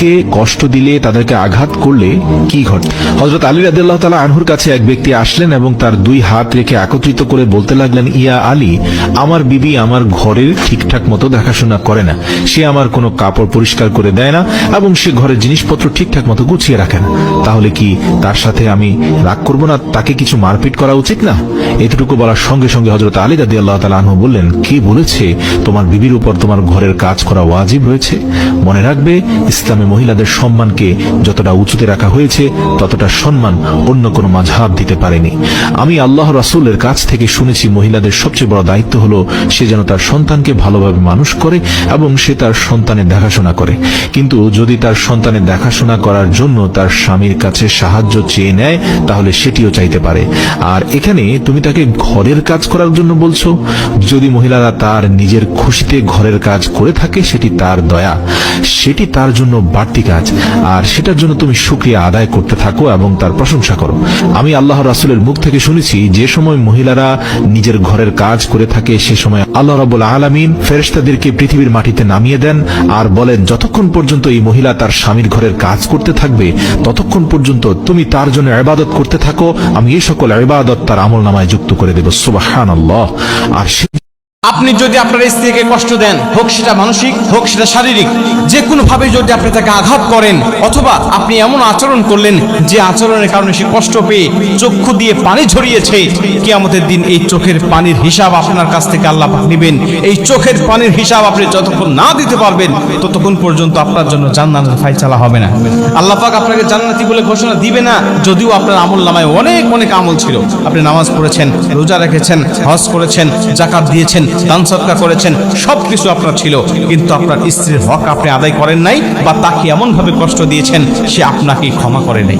কে কষ্ট দিলে, তাদেরকে আঘাত করলে কি ঘটে। হযরত আলী রাদিয়াল্লাহু তাআলা আনহুর কাছে এক ব্যক্তি আসলেন এবং তার দুই হাত রেখে একত্রিত করে বলতে লাগলেন, ইয়া আলী, আমার বিবি আমার ঘরের ঠিকঠাক মতো দেখাশোনা করে না, সে আমার কোনো কাপড় পরিষ্কার করে দেয় না এবং সে ঘরের জিনিসপত্র ঠিকঠাক মতো গুছিয়ে রাখে না। তাহলে কি তার সাথে আমি রাগ করব না? তাকে কিছু মারপিট করা উচিত না? এতটুকু বলার সঙ্গে সঙ্গে হযরত আলী রাদিয়াল্লাহু তাআলা আনহু বললেন, কে বলেছে তোমার বিবির উপর তোমার ঘরের কাজ করা ওয়াজিব রয়েছে? মনে রাখবে, ইসলামে মহিলাদের সম্মানকে যতটা উঁচুতে রাখা হয়েছে ততটা সম্মান অন্য কোনো মাযহাব দিতে পারেনি। আমি আল্লাহ রাসূলের কাছ থেকে শুনেছি, মহিলাদের সবচেয়ে বড় দায়িত্ব হলো সে যেন তার সন্তানকে ভালোভাবে মানুষ করে এবং সে তার সন্তানের দেখাশোনা করে। কিন্তু যদি তার সন্তানের দেখাশোনা করার জন্য তার স্বামীর কাছে সাহায্য চেয়ে নেয়, তাহলে সেটিও চাইতে পারে। আর এখানে তুমি তাকে ঘরের কাজ করার জন্য বলছো। যদি মহিলারা তার নিজের খুশিতে ঘরের কাজ করে থাকে, সেটি তার দয়া, সেটি তার জন্য বাড়তি কাজ, আর সেটার জন্য তুমি শুকরিয়া আদায় করতে থাকো এবং তার প্রশংসা করো। আমি আল্লাহ রাসূলের মুখ থেকে শুনেছি, যে সময় মহিলারা নিজের ঘরের কাজ করে থাকে, সে সময় আল্লাহ রাব্বুল আলামিন ফেরেশতাদেরকে পৃথিবীর মাটিতে নামিয়ে দেন আর বলেন, যতক্ষণ পর্যন্ত এই মহিলা তার স্বামীর ঘরের কাজ করতে থাকবে, ততক্ষণ পর্যন্ত তুমি তার জন্য ইবাদত করতে থাকো, আমি এই সকল ইবাদত তার আমলনামায় যুক্ত করে দেব। সুবহানাল্লাহ। আর আপনি যদি আপনার স্ত্রীকে কষ্ট দেন, হোক সেটা মানসিক হোক সেটা শারীরিক, যে কোনো ভাবে যদি আপনি তাকে আঘাত করেন, অথবা আপনি এমন আচরণ করলেন যে আচরণের কারণে সে কষ্ট পেয়ে চক্ষু দিয়ে পানি ঝরিয়েছে, কিয়ামতের দিন এই চোখের পানির হিসাব আপনার কাছ থেকে আল্লাহ পাক নেবেন। এই চোখের পানির হিসাব আপনি যতক্ষণ না দিতে পারবেন, ততক্ষণ পর্যন্ত আপনার জন্য জান্নাতের ফায়সালা হবে না। আল্লাহ পাক আপনাকে জান্নাতি বলে ঘোষণা দিবে না, যদিও আপনার আমলনামায় অনেক অনেক আমল ছিল। আপনি নামাজ পড়েছেন, রোজা রেখেছেন, হজ করেছেন, যাকাত দিয়েছেন, দান সদকা করেছেন, সবকিছু আপনার ছিল, কিন্তু আপনার স্ত্রীর হক আপনি আদায় করেন নাই, বা তাকে এমন ভাবে কষ্ট দিয়েছেন সে আপনাকে ক্ষমা করে নাই।